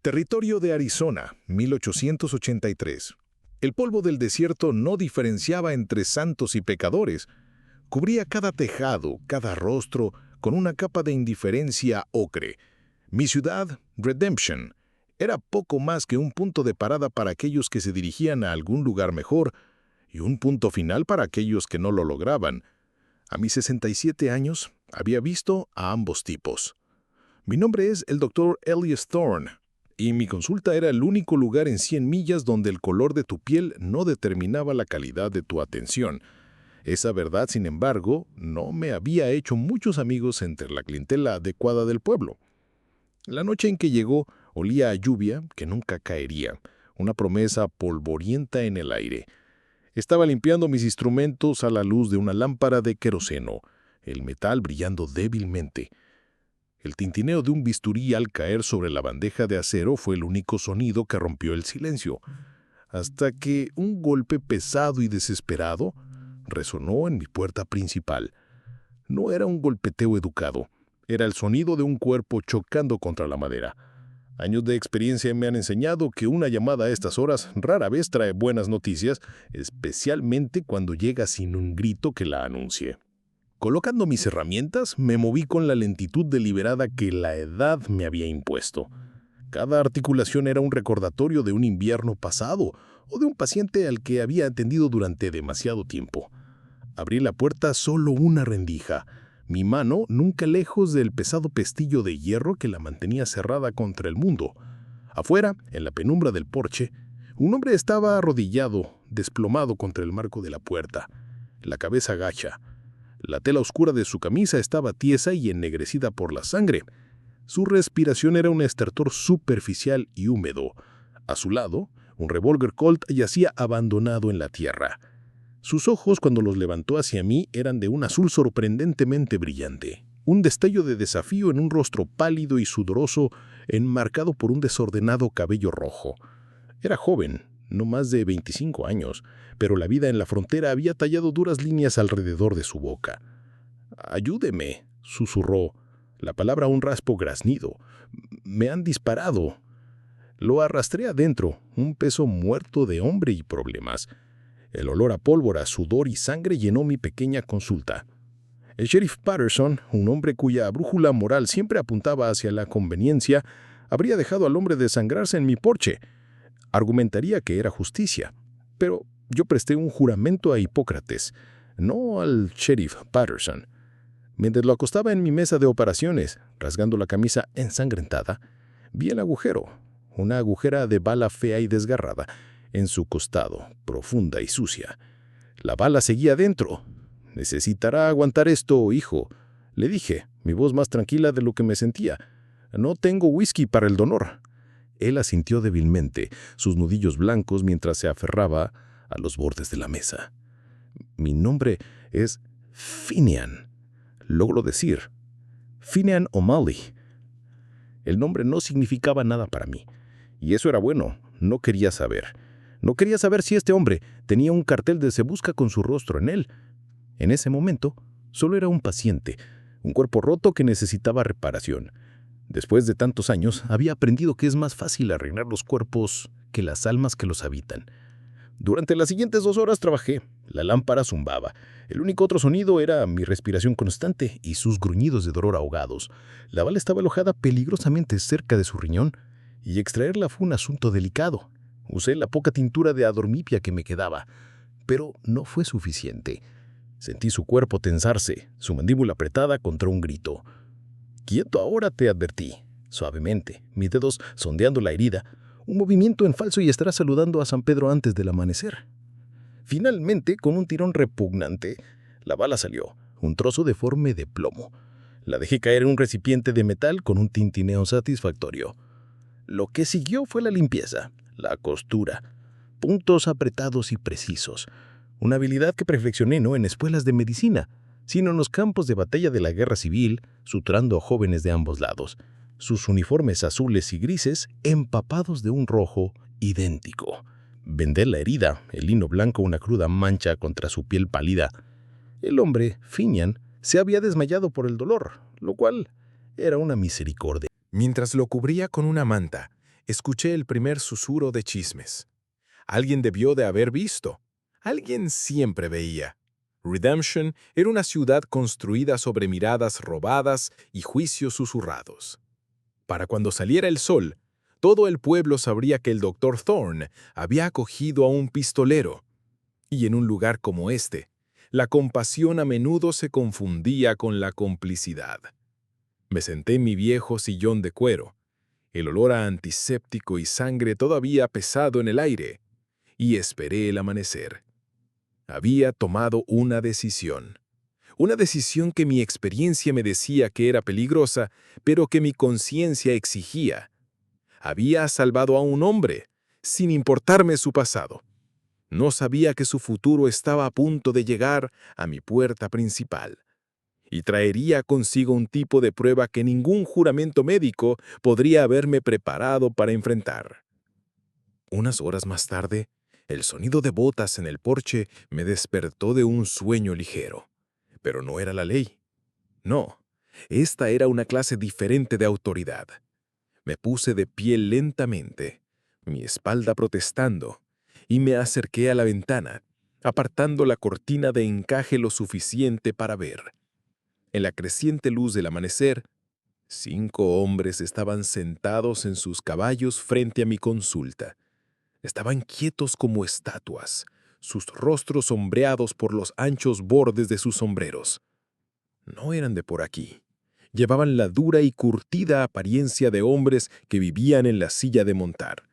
Territorio de Arizona, 1883. El polvo del desierto no diferenciaba entre santos y pecadores. Cubría cada tejado, cada rostro, con una capa de indiferencia ocre. Mi ciudad, Redemption, era poco más que un punto de parada para aquellos que se dirigían a algún lugar mejor y un punto final para aquellos que no lo lograban. A mis 67 años, había visto a ambos tipos. Mi nombre es el Dr. Elias Thorne, y mi consulta era el único lugar en 100 millas donde el color de tu piel no determinaba la calidad de tu atención. Esa verdad, sin embargo, no me había hecho muchos amigos entre la clientela adecuada del pueblo. La noche en que llegó olía a lluvia que nunca caería, una promesa polvorienta en el aire. Estaba limpiando mis instrumentos a la luz de una lámpara de queroseno, el metal brillando débilmente. El tintineo de un bisturí al caer sobre la bandeja de acero fue el único sonido que rompió el silencio, hasta que un golpe pesado y desesperado resonó en mi puerta principal. No era un golpeteo educado, era el sonido de un cuerpo chocando contra la madera. Años de experiencia me han enseñado que una llamada a estas horas rara vez trae buenas noticias, especialmente cuando llega sin un grito que la anuncie. Colocando mis herramientas, me moví con la lentitud deliberada que la edad me había impuesto. Cada articulación era un recordatorio de un invierno pasado o de un paciente al que había atendido durante demasiado tiempo. Abrí la puerta solo una rendija, mi mano nunca lejos del pesado pestillo de hierro que la mantenía cerrada contra el mundo. Afuera, en la penumbra del porche, un hombre estaba arrodillado, desplomado contra el marco de la puerta, la cabeza gacha. La tela oscura de su camisa estaba tiesa y ennegrecida por la sangre. Su respiración era un estertor superficial y húmedo. A su lado, un revólver Colt yacía abandonado en la tierra. Sus ojos, cuando los levantó hacia mí, eran de un azul sorprendentemente brillante. Un destello de desafío en un rostro pálido y sudoroso, enmarcado por un desordenado cabello rojo. Era joven, no más de 25 años, pero la vida en la frontera había tallado duras líneas alrededor de su boca. «Ayúdeme», susurró, la palabra un raspo graznido. «Me han disparado». Lo arrastré adentro, un peso muerto de hombre y problemas. El olor a pólvora, sudor y sangre llenó mi pequeña consulta. El sheriff Patterson, un hombre cuya brújula moral siempre apuntaba hacia la conveniencia, habría dejado al hombre desangrarse en mi porche. Argumentaría que era justicia, pero yo presté un juramento a Hipócrates, no al sheriff Patterson. Mientras lo acostaba en mi mesa de operaciones, rasgando la camisa ensangrentada, vi el agujero, una agujera de bala fea y desgarrada, en su costado, profunda y sucia. La bala seguía dentro. «Necesitará aguantar esto, hijo», le dije, mi voz más tranquila de lo que me sentía. «No tengo whisky para el dolor». Él asintió débilmente, sus nudillos blancos mientras se aferraba a los bordes de la mesa. «Mi nombre es Finian», logró decir. «Finian O'Malley». El nombre no significaba nada para mí, y eso era bueno. No quería saber. No quería saber si este hombre tenía un cartel de «Se busca» con su rostro en él. En ese momento, solo era un paciente, un cuerpo roto que necesitaba reparación. Después de tantos años, había aprendido que es más fácil arreglar los cuerpos que las almas que los habitan. Durante las siguientes 2 horas trabajé. La lámpara zumbaba. El único otro sonido era mi respiración constante y sus gruñidos de dolor ahogados. La bala estaba alojada peligrosamente cerca de su riñón, y extraerla fue un asunto delicado. Usé la poca tintura de adormipia que me quedaba, pero no fue suficiente. Sentí su cuerpo tensarse, su mandíbula apretada contra un grito. «Quieto ahora», te advertí, suavemente, mis dedos sondeando la herida. Un movimiento en falso y estarás saludando a San Pedro antes del amanecer. Finalmente, con un tirón repugnante, la bala salió, un trozo deforme de plomo. La dejé caer en un recipiente de metal con un tintineo satisfactorio. Lo que siguió fue la limpieza, la costura, puntos apretados y precisos. Una habilidad que perfeccioné no en escuelas de medicina, sino en los campos de batalla de la guerra civil, suturando a jóvenes de ambos lados, sus uniformes azules y grises empapados de un rojo idéntico. Vendé la herida, el lino blanco una cruda mancha contra su piel pálida. El hombre, Finian, se había desmayado por el dolor, lo cual era una misericordia. Mientras lo cubría con una manta, escuché el primer susurro de chismes. Alguien debió de haber visto. Alguien siempre veía. Redemption era una ciudad construida sobre miradas robadas y juicios susurrados. Para cuando saliera el sol, todo el pueblo sabría que el Dr. Thorne había acogido a un pistolero. Y en un lugar como este, la compasión a menudo se confundía con la complicidad. Me senté en mi viejo sillón de cuero, el olor a antiséptico y sangre todavía pesado en el aire, y esperé el amanecer. Había tomado una decisión que mi experiencia me decía que era peligrosa, pero que mi conciencia exigía. Había salvado a un hombre, sin importarme su pasado. No sabía que su futuro estaba a punto de llegar a mi puerta principal, y traería consigo un tipo de prueba que ningún juramento médico podría haberme preparado para enfrentar. Unas horas más tarde, el sonido de botas en el porche me despertó de un sueño ligero. Pero no era la ley. No, esta era una clase diferente de autoridad. Me puse de pie lentamente, mi espalda protestando, y me acerqué a la ventana, apartando la cortina de encaje lo suficiente para ver. En la creciente luz del amanecer, 5 hombres estaban sentados en sus caballos frente a mi consulta. Estaban quietos como estatuas, sus rostros sombreados por los anchos bordes de sus sombreros. No eran de por aquí. Llevaban la dura y curtida apariencia de hombres que vivían en la silla de montar.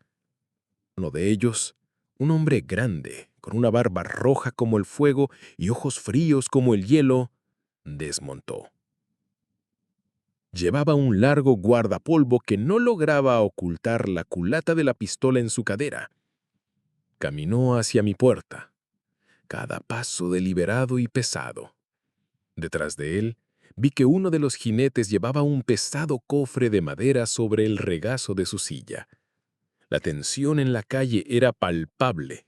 Uno de ellos, un hombre grande, con una barba roja como el fuego y ojos fríos como el hielo, desmontó. Llevaba un largo guardapolvo que no lograba ocultar la culata de la pistola en su cadera. Caminó hacia mi puerta, cada paso deliberado y pesado. Detrás de él, vi que uno de los jinetes llevaba un pesado cofre de madera sobre el regazo de su silla. La tensión en la calle era palpable.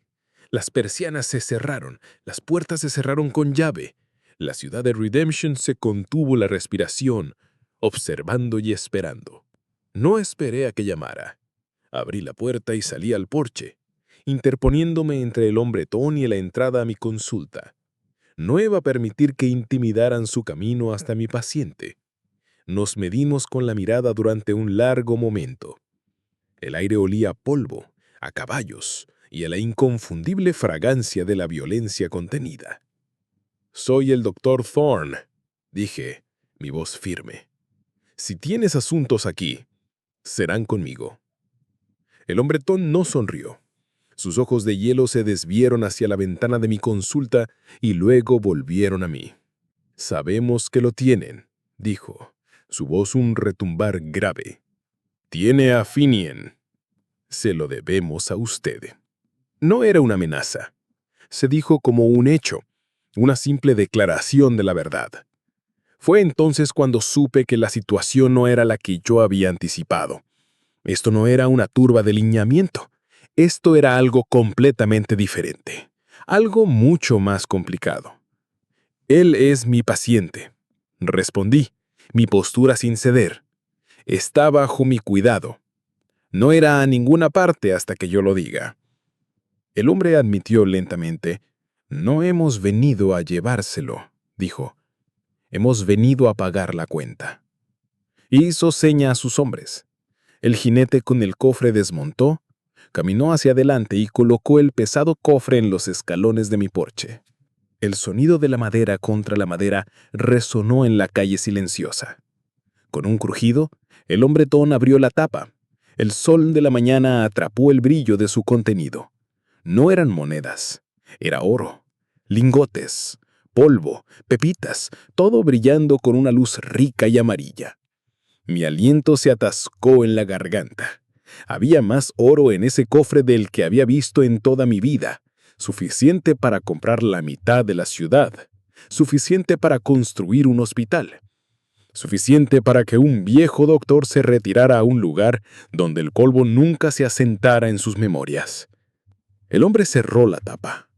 Las persianas se cerraron, las puertas se cerraron con llave. La ciudad de Redemption se contuvo la respiración, observando y esperando. No esperé a que llamara. Abrí la puerta y salí al porche, interponiéndome entre el hombretón y la entrada a mi consulta. No iba a permitir que intimidaran su camino hasta mi paciente. Nos medimos con la mirada durante un largo momento. El aire olía a polvo, a caballos y a la inconfundible fragancia de la violencia contenida. «Soy el Dr. Thorne», dije, mi voz firme. «Si tienes asuntos aquí, serán conmigo». El hombretón no sonrió. Sus ojos de hielo se desvieron hacia la ventana de mi consulta y luego volvieron a mí. «Sabemos que lo tienen», dijo, su voz un retumbar grave. «Tiene a Finian. Se lo debemos a usted». No era una amenaza. Se dijo como un hecho, una simple declaración de la verdad. Fue entonces cuando supe que la situación no era la que yo había anticipado. Esto no era una turba de lineamiento. Esto era algo completamente diferente, algo mucho más complicado. «Él es mi paciente», respondí, mi postura sin ceder. «Está bajo mi cuidado. No irá a ninguna parte hasta que yo lo diga». El hombre admitió lentamente. «No hemos venido a llevárselo», dijo. «Hemos venido a pagar la cuenta». Hizo seña a sus hombres. El jinete con el cofre desmontó, caminó hacia adelante y colocó el pesado cofre en los escalones de mi porche. El sonido de la madera contra la madera resonó en la calle silenciosa. Con un crujido, el hombretón abrió la tapa. El sol de la mañana atrapó el brillo de su contenido. No eran monedas, era oro, lingotes, polvo, pepitas, todo brillando con una luz rica y amarilla. Mi aliento se atascó en la garganta. Había más oro en ese cofre del que había visto en toda mi vida, suficiente para comprar la mitad de la ciudad, suficiente para construir un hospital, suficiente para que un viejo doctor se retirara a un lugar donde el polvo nunca se asentara en sus memorias. El hombre cerró la tapa.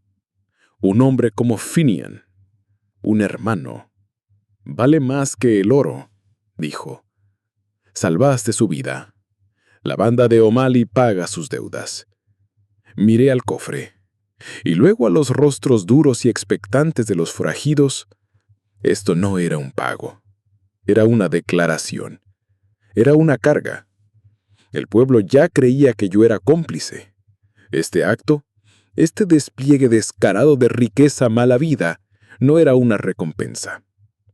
«Un hombre como Finian, un hermano, vale más que el oro», dijo. «Salvaste su vida. La banda de O'Malley paga sus deudas. Miré al cofre, y luego a los rostros duros y expectantes de los forajidos. Esto no era un pago, era una declaración, era una carga. El pueblo ya creía que yo era cómplice. Este acto, este despliegue descarado de riqueza mala vida, no era una recompensa,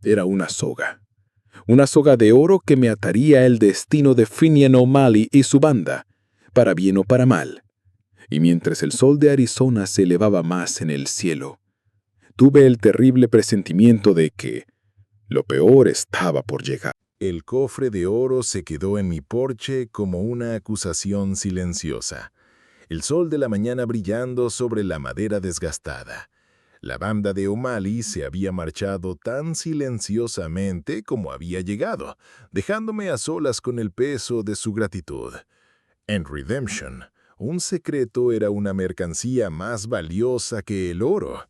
era una soga de oro que me ataría el destino de Finian O'Malley y su banda, para bien o para mal. Y mientras el sol de Arizona se elevaba más en el cielo, tuve el terrible presentimiento de que lo peor estaba por llegar. El cofre de oro se quedó en mi porche como una acusación silenciosa. El sol de la mañana brillando sobre la madera desgastada. La banda de O'Malley se había marchado tan silenciosamente como había llegado, dejándome a solas con el peso de su gratitud. En Redemption, un secreto era una mercancía más valiosa que el oro,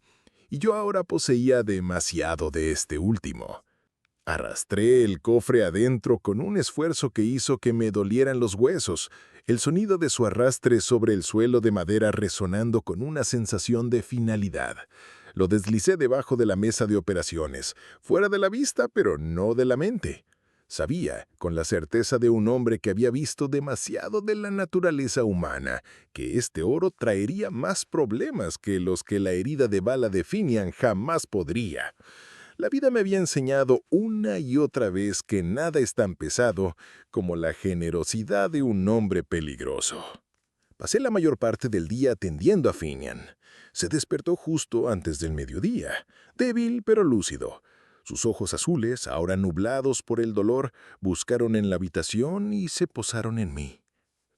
y yo ahora poseía demasiado de este último. Arrastré el cofre adentro con un esfuerzo que hizo que me dolieran los huesos, el sonido de su arrastre sobre el suelo de madera resonando con una sensación de finalidad. Lo deslicé debajo de la mesa de operaciones, fuera de la vista, pero no de la mente. Sabía, con la certeza de un hombre que había visto demasiado de la naturaleza humana, que este oro traería más problemas que los que la herida de bala de Finian jamás podría. La vida me había enseñado una y otra vez que nada es tan pesado como la generosidad de un hombre peligroso. Pasé la mayor parte del día atendiendo a Finian. Se despertó justo antes del mediodía, débil pero lúcido. Sus ojos azules, ahora nublados por el dolor, buscaron en la habitación y se posaron en mí.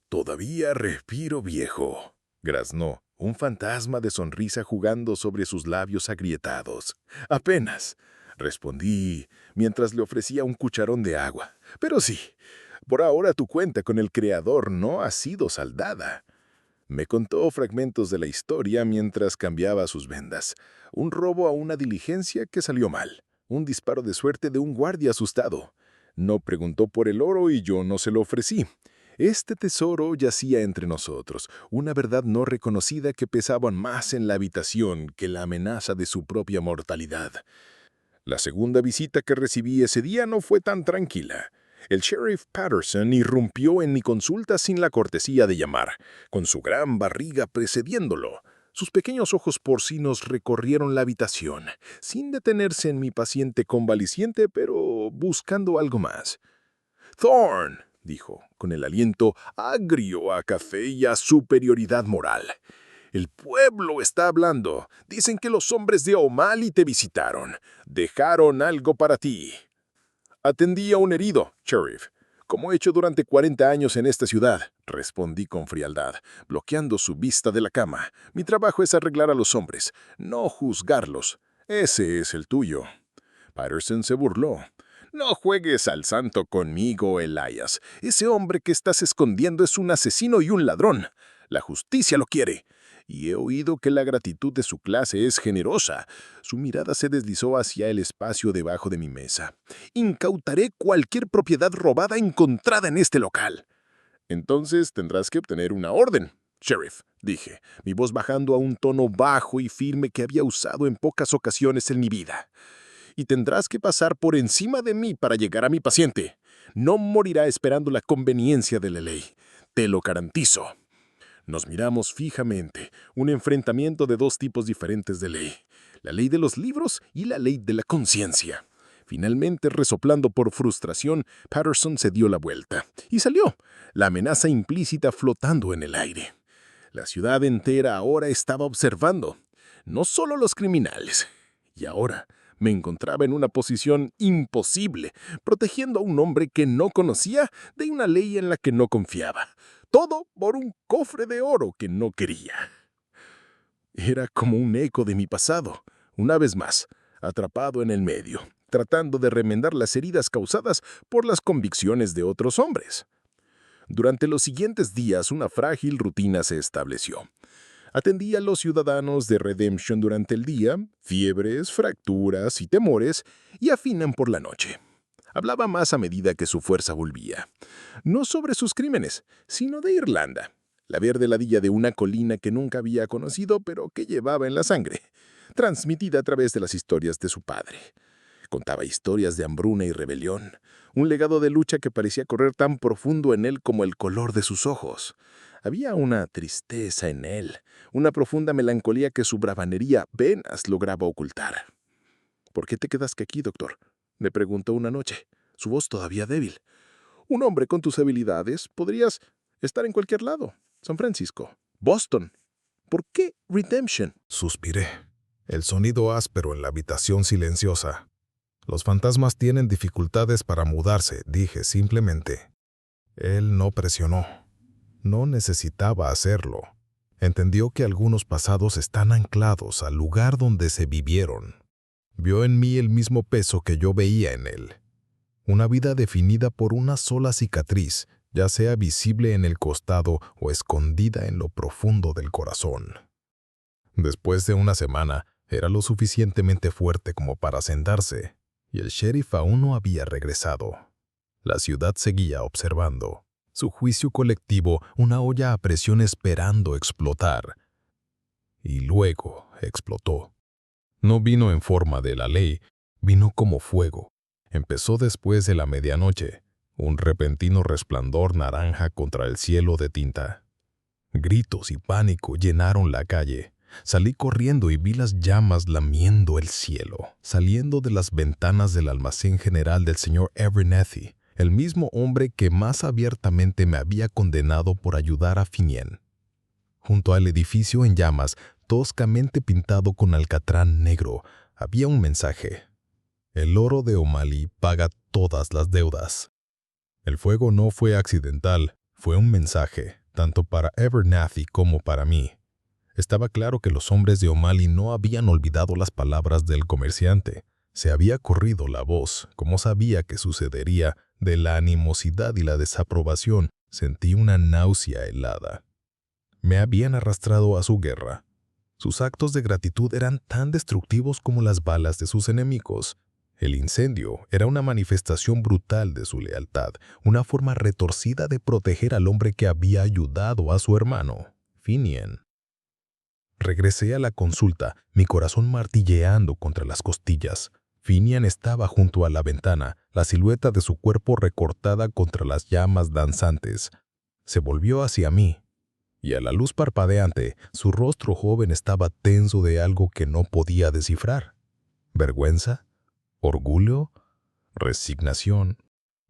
«Todavía respiro, viejo», graznó, un fantasma de sonrisa jugando sobre sus labios agrietados. «Apenas», respondí, mientras le ofrecía un cucharón de agua. «Pero sí, por ahora tu cuenta con el Creador no ha sido saldada». Me contó fragmentos de la historia mientras cambiaba sus vendas. Un robo a una diligencia que salió mal. Un disparo de suerte de un guardia asustado. No preguntó por el oro y yo no se lo ofrecí. Este tesoro yacía entre nosotros, una verdad no reconocida que pesaba más en la habitación que la amenaza de su propia mortalidad. La segunda visita que recibí ese día no fue tan tranquila. El sheriff Patterson irrumpió en mi consulta sin la cortesía de llamar, con su gran barriga precediéndolo. Sus pequeños ojos porcinos recorrieron la habitación, sin detenerse en mi paciente convaleciente, pero buscando algo más. «Thorne», dijo, con el aliento agrio a café y a superioridad moral. «El pueblo está hablando. Dicen que los hombres de O'Malley te visitaron. Dejaron algo para ti». «Atendí a un herido, sheriff, como he hecho durante 40 años en esta ciudad», respondí con frialdad, bloqueando su vista de la cama. «Mi trabajo es arreglar a los hombres, no juzgarlos. Ese es el tuyo». Patterson se burló. «No juegues al santo conmigo, Elias. Ese hombre que estás escondiendo es un asesino y un ladrón. La justicia lo quiere. Y he oído que la gratitud de su clase es generosa». Su mirada se deslizó hacia el espacio debajo de mi mesa. «Incautaré cualquier propiedad robada encontrada en este local». «Entonces tendrás que obtener una orden, sheriff», dije, mi voz bajando a un tono bajo y firme que había usado en pocas ocasiones en mi vida. «Y tendrás que pasar por encima de mí para llegar a mi paciente. No morirá esperando la conveniencia de la ley. Te lo garantizo». Nos miramos fijamente, un enfrentamiento de dos tipos diferentes de ley. La ley de los libros y la ley de la conciencia. Finalmente, resoplando por frustración, Patterson se dio la vuelta y salió, la amenaza implícita flotando en el aire. La ciudad entera ahora estaba observando, no solo los criminales. Y ahora me encontraba en una posición imposible, protegiendo a un hombre que no conocía de una ley en la que no confiaba. Todo por un cofre de oro que no quería. Era como un eco de mi pasado, una vez más, atrapado en el medio, tratando de remendar las heridas causadas por las convicciones de otros hombres. Durante los siguientes días, una frágil rutina se estableció. Atendí a los ciudadanos de Redemption durante el día, fiebres, fracturas y temores, y a Finian por la noche. Hablaba más a medida que su fuerza volvía. No sobre sus crímenes, sino de Irlanda, la verde ladilla de una colina que nunca había conocido, pero que llevaba en la sangre, transmitida a través de las historias de su padre. Contaba historias de hambruna y rebelión, un legado de lucha que parecía correr tan profundo en él como el color de sus ojos. Había una tristeza en él, una profunda melancolía que su bravuconería apenas lograba ocultar. «¿Por qué te quedaste aquí, doctor?», me preguntó una noche, su voz todavía débil. «Un hombre con tus habilidades podrías estar en cualquier lado. San Francisco, Boston. ¿Por qué Redemption?». Suspiré. El sonido áspero en la habitación silenciosa. Los fantasmas tienen dificultades para mudarse, dije simplemente. Él no presionó. No necesitaba hacerlo. Entendió que algunos pasados están anclados al lugar donde se vivieron. Vio en mí el mismo peso que yo veía en él. Una vida definida por una sola cicatriz, ya sea visible en el costado o escondida en lo profundo del corazón. Después de una semana, era lo suficientemente fuerte como para sentarse, y el sheriff aún no había regresado. La ciudad seguía observando. Su juicio colectivo, una olla a presión esperando explotar. Y luego explotó. No vino en forma de la ley, vino como fuego. Empezó después de la medianoche, un repentino resplandor naranja contra el cielo de tinta. Gritos y pánico llenaron la calle. Salí corriendo y vi las llamas lamiendo el cielo, saliendo de las ventanas del almacén general del señor Abernathy, el mismo hombre que más abiertamente me había condenado por ayudar a Finian. Junto al edificio en llamas, toscamente pintado con alcatrán negro, había un mensaje. El oro de O'Malley paga todas las deudas. El fuego no fue accidental, fue un mensaje, tanto para Abernathy como para mí. Estaba claro que los hombres de O'Malley no habían olvidado las palabras del comerciante. Se había corrido la voz, como sabía que sucedería, de la animosidad y la desaprobación. Sentí una náusea helada. Me habían arrastrado a su guerra. Sus actos de gratitud eran tan destructivos como las balas de sus enemigos. El incendio era una manifestación brutal de su lealtad, una forma retorcida de proteger al hombre que había ayudado a su hermano, Finian. Regresé a la consulta, mi corazón martilleando contra las costillas. Finian estaba junto a la ventana, la silueta de su cuerpo recortada contra las llamas danzantes. Se volvió hacia mí, y a la luz parpadeante, su rostro joven estaba tenso de algo que no podía descifrar. ¿Vergüenza? ¿Orgullo? ¿Resignación?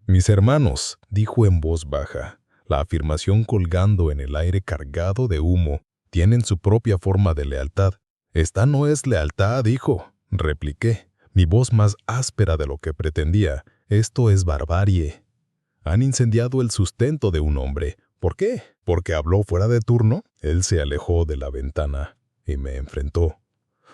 «Mis hermanos», dijo en voz baja, la afirmación colgando en el aire cargado de humo, «tienen su propia forma de lealtad». «Esta no es lealtad, hijo», repliqué, mi voz más áspera de lo que pretendía. «Esto es barbarie. Han incendiado el sustento de un hombre. ¿Por qué? ¿Porque habló fuera de turno?». Él se alejó de la ventana y me enfrentó.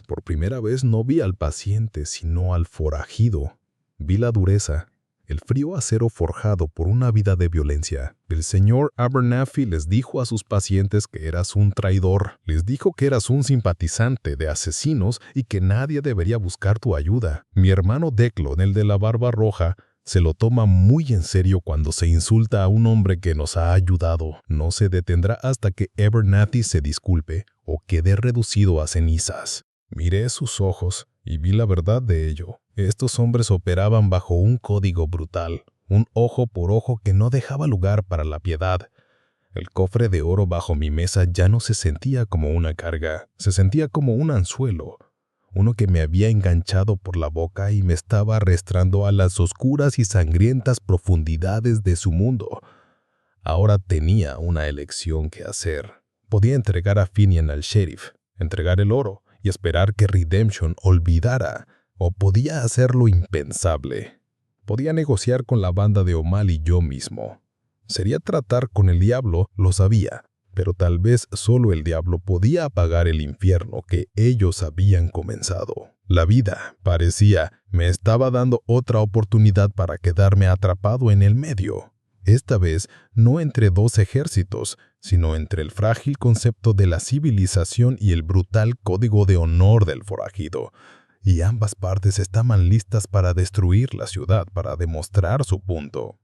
Por primera vez no vi al paciente, sino al forajido. Vi la dureza, el frío acero forjado por una vida de violencia. El señor Abernathy les dijo a sus pacientes que eras un traidor. Les dijo que eras un simpatizante de asesinos y que nadie debería buscar tu ayuda. Mi hermano Declan, el de la barba roja, se lo toma muy en serio cuando se insulta a un hombre que nos ha ayudado. No se detendrá hasta que Abernathy se disculpe o quede reducido a cenizas. Miré sus ojos y vi la verdad de ello. Estos hombres operaban bajo un código brutal, un ojo por ojo que no dejaba lugar para la piedad. El cofre de oro bajo mi mesa ya no se sentía como una carga, se sentía como un anzuelo, uno que me había enganchado por la boca y me estaba arrastrando a las oscuras y sangrientas profundidades de su mundo. Ahora tenía una elección que hacer. Podía entregar a Finian al sheriff, entregar el oro y esperar que Redemption olvidara, o podía hacer lo impensable. Podía negociar con la banda de O'Malley yo mismo. Sería tratar con el diablo, lo sabía, pero tal vez solo el diablo podía apagar el infierno que ellos habían comenzado. La vida, parecía, me estaba dando otra oportunidad para quedarme atrapado en el medio. Esta vez no entre dos ejércitos, sino entre el frágil concepto de la civilización y el brutal código de honor del forajido. y ambas partes estaban listas para destruir la ciudad para demostrar su punto.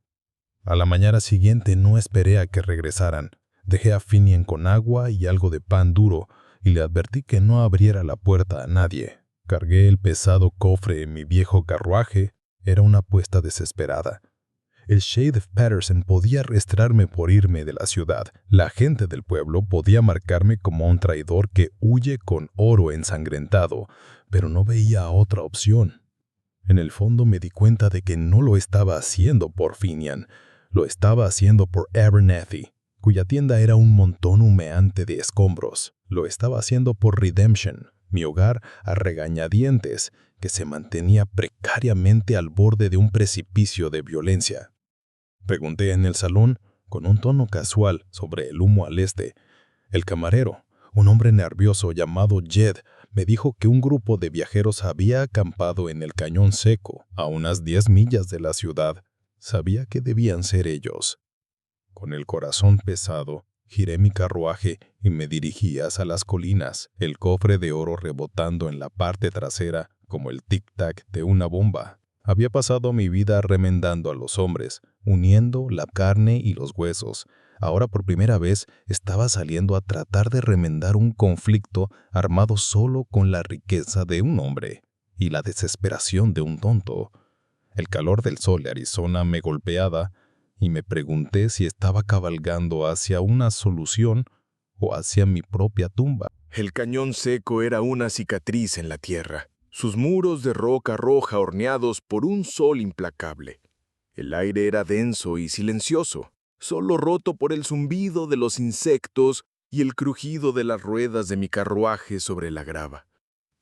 A la mañana siguiente no esperé a que regresaran. Dejé a Finian con agua y algo de pan duro y le advertí que no abriera la puerta a nadie. Cargué el pesado cofre en mi viejo carruaje. Era una apuesta desesperada. El sheriff Patterson podía arrestarme por irme de la ciudad. La gente del pueblo podía marcarme como un traidor que huye con oro ensangrentado, pero no veía otra opción. En el fondo me di cuenta de que no lo estaba haciendo por Finian, lo estaba haciendo por Abernathy, cuya tienda era un montón humeante de escombros. Lo estaba haciendo por Redemption, mi hogar a regañadientes, que se mantenía precariamente al borde de un precipicio de violencia. Pregunté en el salón, con un tono casual, sobre el humo al este. El camarero, un hombre nervioso llamado Jed, me dijo que un grupo de viajeros había acampado en el Cañón Seco, a unas 10 millas de la ciudad. Sabía que debían ser ellos. Con el corazón pesado, giré mi carruaje y me dirigí hacia las colinas, el cofre de oro rebotando en la parte trasera como el tic-tac de una bomba. Había pasado mi vida remendando a los hombres, uniendo la carne y los huesos. Ahora por primera vez estaba saliendo a tratar de remendar un conflicto armado solo con la riqueza de un hombre y la desesperación de un tonto. El calor del sol de Arizona me golpeaba y me pregunté si estaba cabalgando hacia una solución o hacia mi propia tumba. El Cañón Seco era una cicatriz en la tierra, sus muros de roca roja horneados por un sol implacable. El aire era denso y silencioso, solo roto por el zumbido de los insectos y el crujido de las ruedas de mi carruaje sobre la grava.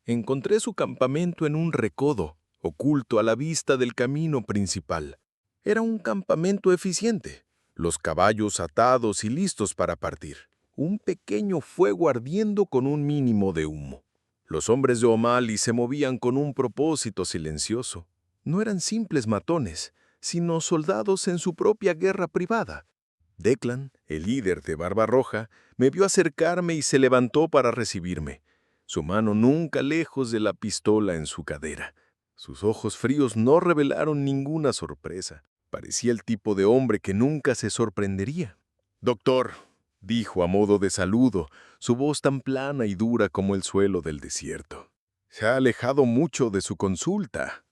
Encontré su campamento en un recodo, oculto a la vista del camino principal. Era un campamento eficiente, los caballos atados y listos para partir. Un pequeño fuego ardiendo con un mínimo de humo. Los hombres de O'Malley se movían con un propósito silencioso. No eran simples matones, sino soldados en su propia guerra privada. Declan, el líder de Barba Roja, me vio acercarme y se levantó para recibirme, su mano nunca lejos de la pistola en su cadera. Sus ojos fríos no revelaron ninguna sorpresa. Parecía el tipo de hombre que nunca se sorprendería. «Doctor», dijo a modo de saludo, su voz tan plana y dura como el suelo del desierto. «Se ha alejado mucho de su consulta.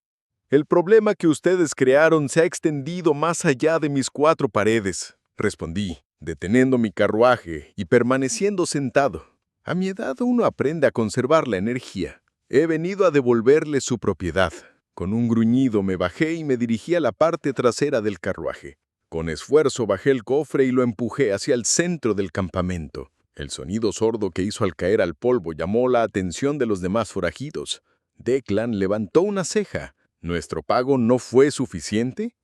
El problema que ustedes crearon se ha extendido más allá de mis 4 paredes», respondí, deteniendo mi carruaje y permaneciendo sentado. A mi edad uno aprende a conservar la energía. He venido a devolverle su propiedad. Con un gruñido me bajé y me dirigí a la parte trasera del carruaje. Con esfuerzo bajé el cofre y lo empujé hacia el centro del campamento. El sonido sordo que hizo al caer al polvo llamó la atención de los demás forajidos. Declan levantó una ceja. ¿Nuestro pago no fue suficiente?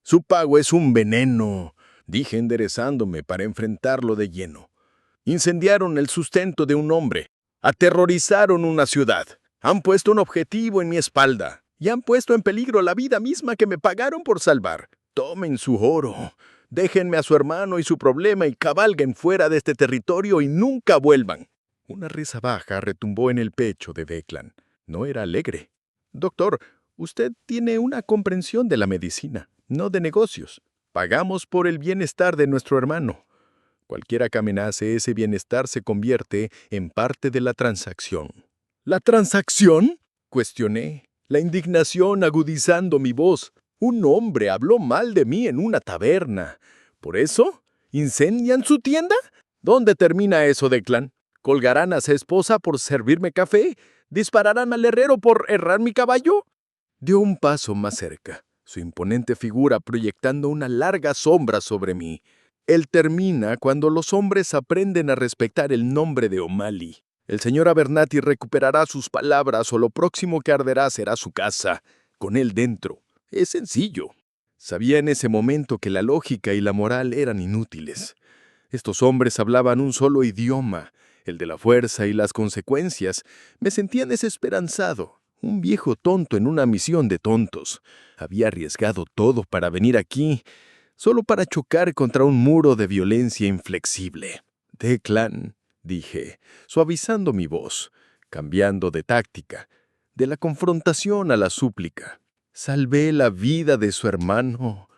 «Su pago es un veneno», dije enderezándome para enfrentarlo de lleno. «Incendiaron el sustento de un hombre. Aterrorizaron una ciudad. Han puesto un objetivo en mi espalda. Y han puesto en peligro la vida misma que me pagaron por salvar. Tomen su oro. Déjenme a su hermano y su problema y cabalguen fuera de este territorio y nunca vuelvan». Una risa baja retumbó en el pecho de Declan. No era alegre. «Doctor, usted tiene una comprensión de la medicina, no de negocios. Pagamos por el bienestar de nuestro hermano. Cualquiera que amenace ese bienestar se convierte en parte de la transacción». «¿La transacción?», cuestioné, la indignación agudizando mi voz. «Un hombre habló mal de mí en una taberna. ¿Por eso? ¿Incendian su tienda? ¿Dónde termina eso, Declan? ¿Colgarán a su esposa por servirme café? ¿Dispararán al herrero por herrar mi caballo?» Dio un paso más cerca, su imponente figura proyectando una larga sombra sobre mí. «Él termina cuando los hombres aprenden a respetar el nombre de O'Malley. El señor Abernathy recuperará sus palabras o lo próximo que arderá será su casa, con él dentro. Es sencillo». Sabía en ese momento que la lógica y la moral eran inútiles. Estos hombres hablaban un solo idioma, el de la fuerza y las consecuencias. Me sentía desesperanzado, un viejo tonto en una misión de tontos. Había arriesgado todo para venir aquí, solo para chocar contra un muro de violencia inflexible. «Declan», dije, suavizando mi voz, cambiando de táctica, de la confrontación a la súplica. Salvé la vida de su hermano.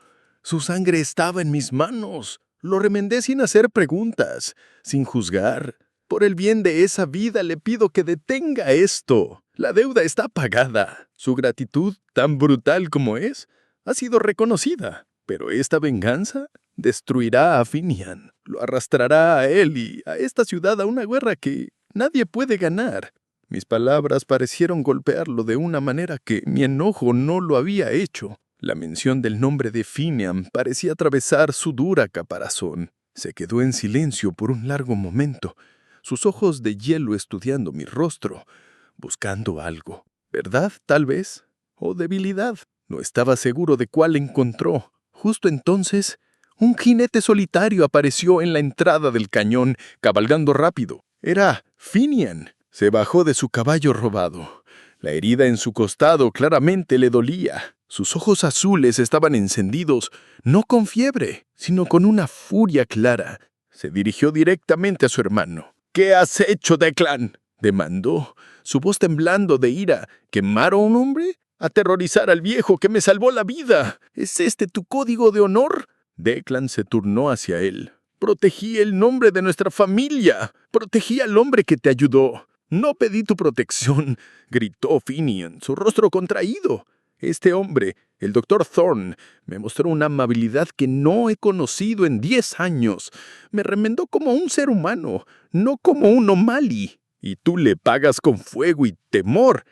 Su sangre estaba en mis manos. Lo remendé sin hacer preguntas, sin juzgar. Por el bien de esa vida le pido que detenga esto. La deuda está pagada. Su gratitud, tan brutal como es, ha sido reconocida. Pero esta venganza destruirá a Finian. Lo arrastrará a él y a esta ciudad a una guerra que nadie puede ganar. Mis palabras parecieron golpearlo de una manera que mi enojo no lo había hecho. La mención del nombre de Finian parecía atravesar su dura caparazón. Se quedó en silencio por un largo momento, sus ojos de hielo estudiando mi rostro, buscando algo. ¿Verdad, tal vez? ¿O debilidad? No estaba seguro de cuál encontró. Justo entonces, un jinete solitario apareció en la entrada del cañón, cabalgando rápido. Era Finian. Se bajó de su caballo robado. La herida en su costado claramente le dolía. Sus ojos azules estaban encendidos, no con fiebre, sino con una furia clara. Se dirigió directamente a su hermano. «¿Qué has hecho, Declan?», demandó, su voz temblando de ira. «¿Quemar a un hombre? ¿Aterrorizar al viejo que me salvó la vida? ¿Es este tu código de honor?». Declan se turnó hacia él. «Protegí el nombre de nuestra familia. Protegí al hombre que te ayudó. No pedí tu protección», gritó Finian, su rostro contraído. «Este hombre, el Dr. Thorne, me mostró una amabilidad que no he conocido en 10 años. Me remendó como un ser humano, no como un O'Malley. Y tú le pagas con fuego y temor.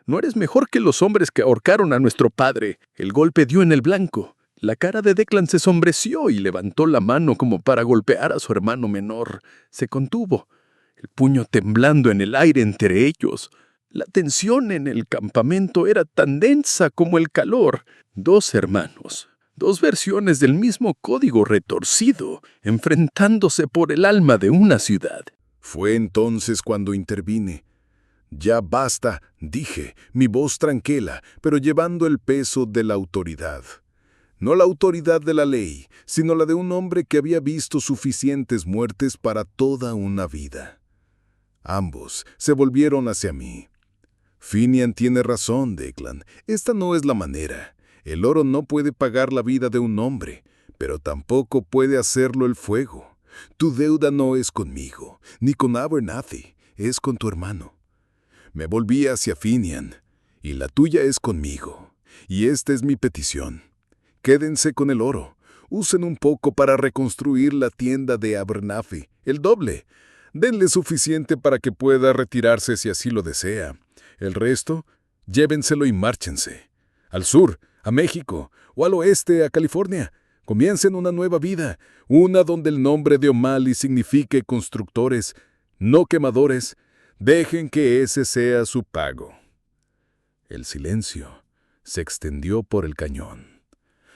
No eres mejor que los hombres que ahorcaron a nuestro padre». El golpe dio en el blanco. La cara de Declan se sombreció y levantó la mano como para golpear a su hermano menor. Se contuvo, el puño temblando en el aire entre ellos. La tensión en el campamento era tan densa como el calor. 2 hermanos, 2 versiones del mismo código retorcido, enfrentándose por el alma de una ciudad. Fue entonces cuando intervine. «Ya basta», dije, mi voz tranquila, pero llevando el peso de la autoridad. No la autoridad de la ley, sino la de un hombre que había visto suficientes muertes para toda una vida. Ambos se volvieron hacia mí. «Finian tiene razón, Declan. Esta no es la manera. El oro no puede pagar la vida de un hombre, pero tampoco puede hacerlo el fuego. Tu deuda no es conmigo, ni con Abernathy, es con tu hermano». Me volví hacia Finian, «y la tuya es conmigo. Y esta es mi petición. Quédense con el oro. Usen un poco para reconstruir la tienda de Abernathy, el doble. Denle suficiente para que pueda retirarse si así lo desea. El resto, llévenselo y márchense. Al sur, a México, o al oeste, a California. Comiencen una nueva vida, una donde el nombre de O'Malley signifique constructores, no quemadores. Dejen que ese sea su pago». El silencio se extendió por el cañón.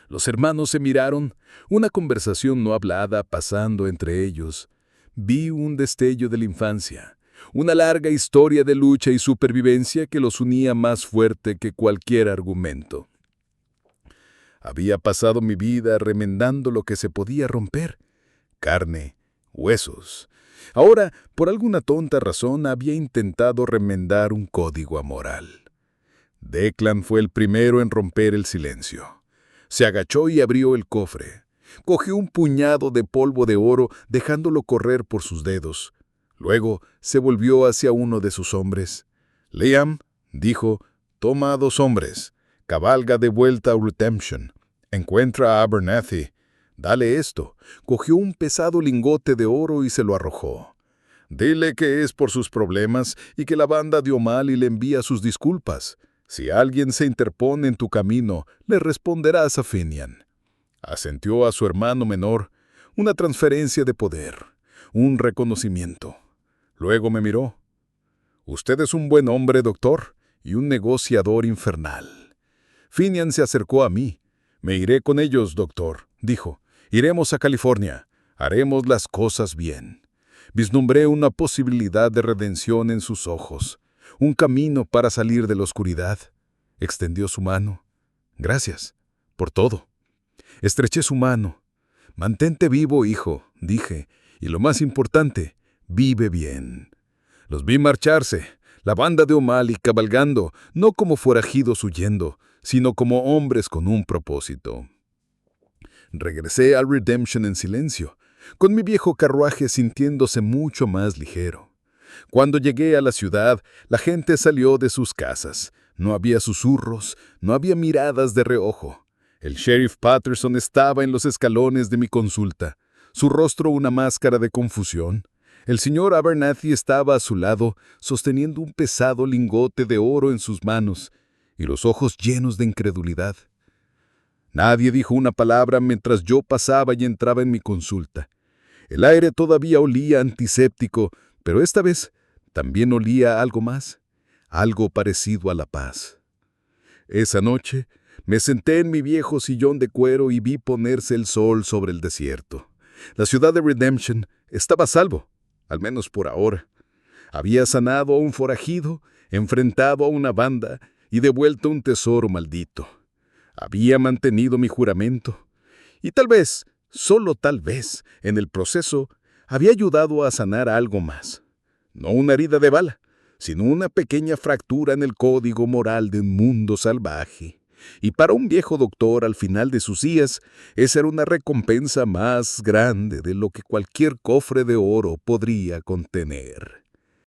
Los hermanos se miraron, una conversación no hablada pasando entre ellos. Vi un destello de la infancia, una larga historia de lucha y supervivencia que los unía más fuerte que cualquier argumento. Había pasado mi vida remendando lo que se podía romper: carne, huesos. Ahora, por alguna tonta razón, había intentado remendar un código amoral. Declan fue el primero en romper el silencio. Se agachó y abrió el cofre. Cogió un puñado de polvo de oro, dejándolo correr por sus dedos. Luego se volvió hacia uno de sus hombres. «Liam», dijo, «toma a 2 hombres. Cabalga de vuelta a Redemption. Encuentra a Abernathy. Dale esto». Cogió un pesado lingote de oro y se lo arrojó. «Dile que es por sus problemas y que la banda de O'Malley le envía sus disculpas. Si alguien se interpone en tu camino, le responderás a Finian». Asentió a su hermano menor, una transferencia de poder, un reconocimiento. Luego me miró. «Usted es un buen hombre, doctor, y un negociador infernal». Finian se acercó a mí. «Me iré con ellos, doctor», dijo. «Iremos a California. Haremos las cosas bien». Vislumbré una posibilidad de redención en sus ojos, un camino para salir de la oscuridad. Extendió su mano. «Gracias por todo». Estreché su mano. «Mantente vivo, hijo», dije, «y lo más importante, vive bien». Los vi marcharse. La banda de O'Malley cabalgando, no como forajidos huyendo, sino como hombres con un propósito. Regresé al Redemption en silencio, con mi viejo carruaje sintiéndose mucho más ligero. Cuando llegué a la ciudad, la gente salió de sus casas. No había susurros, no había miradas de reojo. El sheriff Patterson estaba en los escalones de mi consulta, su rostro una máscara de confusión. El señor Abernathy estaba a su lado, sosteniendo un pesado lingote de oro en sus manos, y los ojos llenos de incredulidad. Nadie dijo una palabra mientras yo pasaba y entraba en mi consulta. El aire todavía olía antiséptico, pero esta vez también olía a algo más, algo parecido a la paz. Esa noche me senté en mi viejo sillón de cuero y vi ponerse el sol sobre el desierto. La ciudad de Redemption estaba a salvo, al menos por ahora. Había sanado a un forajido, enfrentado a una banda y devuelto un tesoro maldito. Había mantenido mi juramento y tal vez, solo tal vez, en el proceso, había ayudado a sanar algo más. No una herida de bala, sino una pequeña fractura en el código moral de un mundo salvaje. Y para un viejo doctor al final de sus días, esa era una recompensa más grande de lo que cualquier cofre de oro podría contener.